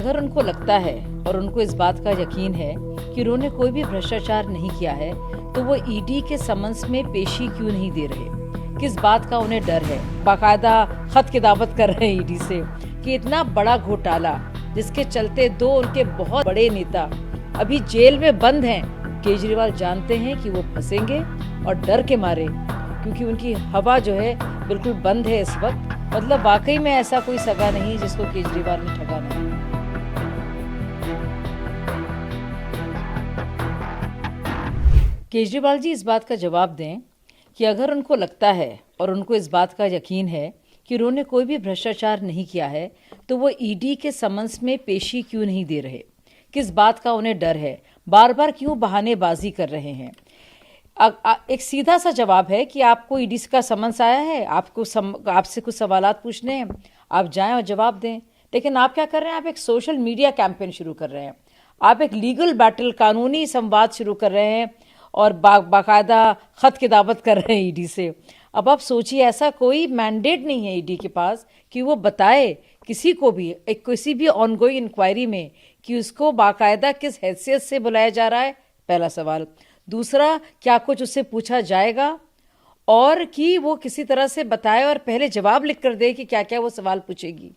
अगर उनको लगता है और उनको इस बात का यकीन है कि उन्होंने कोई भी भ्रष्टाचार नहीं किया है, तो वो ईडी के समन्स में पेशी क्यों नहीं दे रहे? किस बात का उन्हें डर है? बाकायदा खत किताबत कर रहे हैं ईडी से कि इतना बड़ा घोटाला जिसके चलते दो उनके बहुत बड़े नेता अभी जेल में बंद हैं। केजरीवाल जानते हैं कि वो फंसेंगे और डर के मारे, क्योंकि उनकी हवा जो है बिल्कुल बंद है इस वक्त। मतलब वाकई में ऐसा कोई सगा नहीं जिसको केजरीवाल ने ठगा नहीं। केजरीवाल जी इस बात का जवाब दें कि अगर उनको लगता है और उनको इस बात का यकीन है कि उन्होंने कोई भी भ्रष्टाचार नहीं किया है, तो वो ईडी के समन्स में पेशी क्यों नहीं दे रहे? किस बात का उन्हें डर है? बार बार क्यों बहानेबाजी कर रहे हैं? एक सीधा सा जवाब है कि आपको ईडी का समन्स आया है, आपसे कुछ सवालात पूछने हैं, आप जाएं और जवाब दें। लेकिन आप क्या कर रहे हैं? आप एक सोशल मीडिया कैंपेन शुरू कर रहे हैं, आप एक लीगल बैटल, कानूनी संवाद शुरू कर रहे हैं और बाकायदा खत किताबत कर रहे हैं ईडी से। अब आप सोचिए, ऐसा कोई मैंडेट नहीं है ईडी के पास कि वो बताए किसी को भी किसी भी ऑनगोइंग इंक्वायरी में कि उसको बाकायदा किस हैसियत से बुलाया जा रहा है, पहला सवाल। दूसरा, क्या कुछ उससे पूछा जाएगा और कि वो किसी तरह से बताए और पहले जवाब लिख कर दे कि क्या क्या वो सवाल पूछेगी।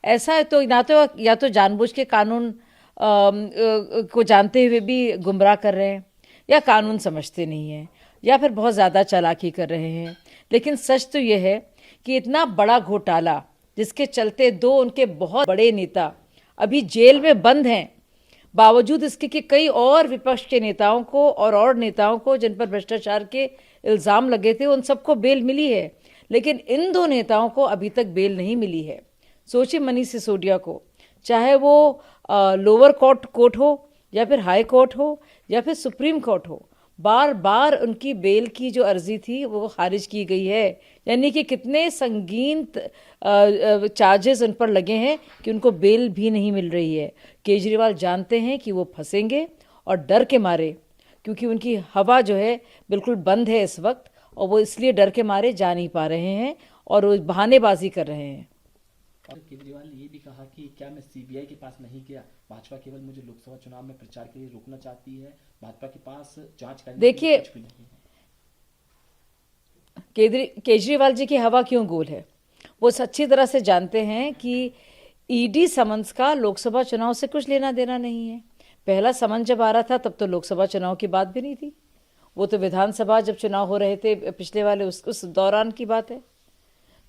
ऐसा है तो या तो जानबूझ के कानून को जानते हुए भी गुमराह कर रहे हैं, या कानून समझते नहीं हैं, या फिर बहुत ज़्यादा चालाकी कर रहे हैं। लेकिन सच तो ये है कि इतना बड़ा घोटाला जिसके चलते दो उनके बहुत बड़े नेता अभी जेल में बंद हैं, बावजूद इसके कि कई और विपक्ष के नेताओं को और नेताओं को जिन पर भ्रष्टाचार के इल्ज़ाम लगे थे, उन सबको बेल मिली है, लेकिन इन दो नेताओं को अभी तक बेल नहीं मिली है। सोचिए, मनीष सिसोदिया को, चाहे वो लोअर कोर्ट हो या फिर हाई कोर्ट हो या फिर सुप्रीम कोर्ट हो, बार बार उनकी बेल की जो अर्जी थी वो खारिज की गई है। यानी कि कितने संगीन चार्जेस उन पर लगे हैं कि उनको बेल भी नहीं मिल रही है। केजरीवाल जानते हैं कि वो फंसेंगे और डर के मारे, क्योंकि उनकी हवा जो है बिल्कुल बंद है इस वक्त, और वो इसलिए डर के मारे जा नहीं पा रहे हैं और वो बहानेबाजी कर रहे हैं। केजरीवाल ने ये भी कहा कि क्या मैं सीबीआई के पास नहीं गया, भाजपा केवल मुझे लोकसभा चुनाव में प्रचार के लिए रोकना चाहती है, भाजपा के पास जांच करने देखिए, कुछ भी नहीं है। केजरीवाल जी की हवा क्यों गोल है? वो अच्छी तरह से जानते हैं कि ईडी समन्स का लोकसभा चुनाव से कुछ लेना देना नहीं है। पहला समन जब आ रहा था तब तो लोकसभा चुनाव की बात भी नहीं थी, वो तो विधानसभा जब चुनाव हो रहे थे पिछले वाले उस दौरान की बात है।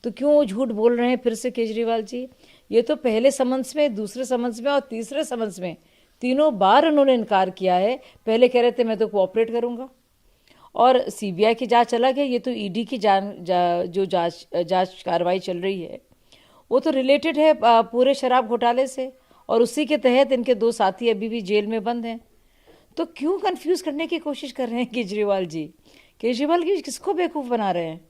तो क्यों झूठ बोल रहे हैं फिर से केजरीवाल जी? ये तो पहले समन्स में, दूसरे समन्स में और तीसरे समन्स में तीनों बार उन्होंने इनकार किया है। पहले कह रहे थे मैं तो कोऑपरेट करूंगा, और सीबीआई की जांच अलग है, ये तो ईडी की जो जांच कार्रवाई चल रही है वो तो रिलेटेड है पूरे शराब घोटाले से, और उसी के तहत इनके दो साथी अभी भी जेल में बंद हैं। तो क्यों कंफ्यूज करने की कोशिश कर रहे हैं केजरीवाल जी? केजरीवाल जी किसको बेवकूफ़ बना रहे हैं?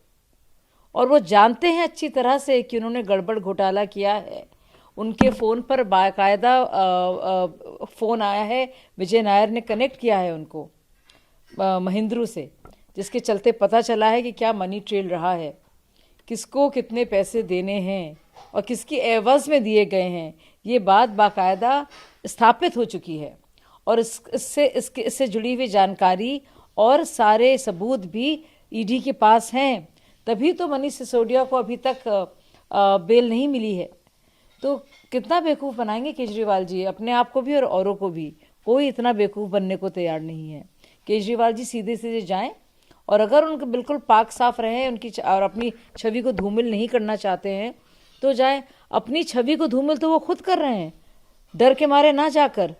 और वो जानते हैं अच्छी तरह से कि उन्होंने गड़बड़ घोटाला किया है। उनके फ़ोन पर बाकायदा फ़ोन आया है, विजय नायर ने कनेक्ट किया है उनको महिंद्रू से, जिसके चलते पता चला है कि क्या मनी ट्रेल रहा है, किसको कितने पैसे देने हैं और किसकी एवज़ में दिए गए हैं। ये बात बाकायदा स्थापित हो चुकी है, और इससे जुड़ी हुई जानकारी और सारे सबूत भी ईडी के पास हैं। तभी तो मनीष सिसोदिया को अभी तक बेल नहीं मिली है। तो कितना बेवकूफ़ बनाएंगे केजरीवाल जी अपने आप को भी और औरों को भी? कोई इतना बेवकूफ़ बनने को तैयार नहीं है। केजरीवाल जी सीधे सीधे जाएं, और अगर उनके बिल्कुल पाक साफ रहे उनकी और अपनी छवि को धूमिल नहीं करना चाहते हैं तो जाएं। अपनी छवि को धूमिल तो वो खुद कर रहे हैं, डर के मारे ना जाकर।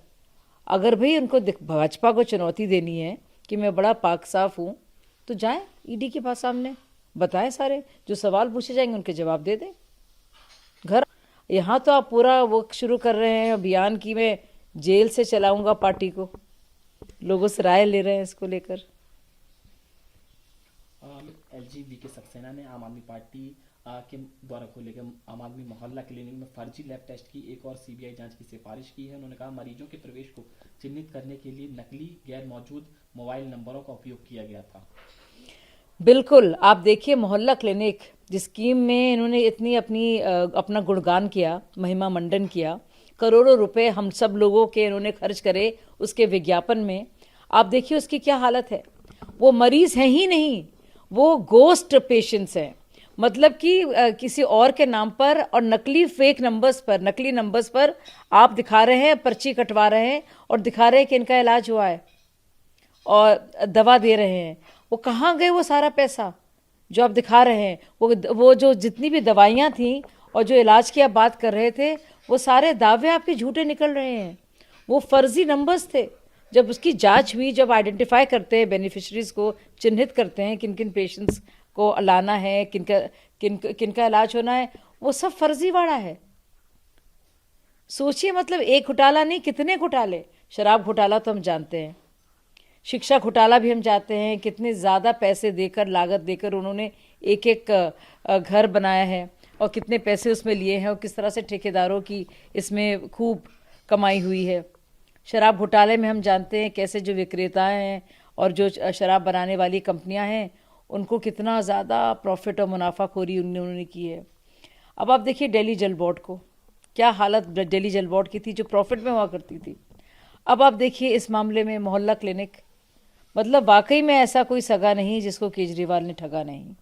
अगर भाई उनको भाजपा को चुनौती देनी है कि मैं बड़ा पाक साफ हूँ, तो जाएं ईडी के पास, सामने बताएं, सारे जो सवाल पूछे जाएंगे उनके जवाब दे दें। घर यहाँ तो आप पूरा वो शुरू कर रहे हैं अभियान की मैं जेल से चलाऊंगा पार्टी को, लोगों से राय ले रहे हैं इसको लेकर। एलजी सक्सेना ने आम आदमी पार्टी के द्वारा खोले गए आम आदमी मोहल्ला क्लिनिक में फर्जी लैब टेस्ट की एक और सीबीआई जांच की सिफारिश की है। उन्होंने कहा मरीजों के प्रवेश को चिन्हित करने के लिए नकली गैर मौजूद मोबाइल नंबरों का उपयोग किया गया था। बिल्कुल, आप देखिए मोहल्ला क्लिनिक जिस स्कीम में इन्होंने इतनी अपना गुणगान किया, महिमा मंडन किया, करोड़ों रुपए हम सब लोगों के इन्होंने खर्च करे उसके विज्ञापन में। आप देखिए उसकी क्या हालत है। वो मरीज हैं ही नहीं, वो गोस्ट पेशेंट्स हैं। मतलब कि किसी और के नाम पर और नकली फेक नंबर्स पर, नकली नंबर्स पर आप दिखा रहे हैं, पर्ची कटवा रहे हैं और दिखा रहे हैं कि इनका इलाज हुआ है और दवा दे रहे हैं। वो कहाँ गए वो सारा पैसा जो आप दिखा रहे हैं? वो जो जितनी भी दवाइयाँ थी और जो इलाज की आप बात कर रहे थे, वो सारे दावे आपके झूठे निकल रहे हैं। वो फर्जी नंबर्स थे। जब उसकी जांच हुई, जब आइडेंटिफाई करते हैं बेनिफिशरीज को, चिन्हित करते हैं किन किन पेशेंट्स को लाना है, किनका इलाज होना है, वो सब फर्जीवाड़ा है। सोचिए, मतलब एक घोटाला नहीं, कितने घोटाले। शराब घोटाला तो हम जानते हैं, शिक्षा घोटाला भी हम जानते हैं, कितने ज़्यादा पैसे देकर, लागत देकर उन्होंने एक एक घर बनाया है और कितने पैसे उसमें लिए हैं और किस तरह से ठेकेदारों की इसमें खूब कमाई हुई है। शराब घोटाले में हम जानते हैं कैसे जो विक्रेता हैं और जो शराब बनाने वाली कंपनियां हैं, उनको कितना ज़्यादा प्रॉफिट और मुनाफाखोरी उन्होंने की है। अब आप देखिए दिल्ली जल बोर्ड को, क्या हालत दिल्ली जल बोर्ड की थी जो प्रॉफिट में हुआ करती थी। अब आप देखिए इस मामले में मोहल्ला क्लिनिक, मतलब वाकई में ऐसा कोई सगा नहीं जिसको केजरीवाल ने ठगा नहीं।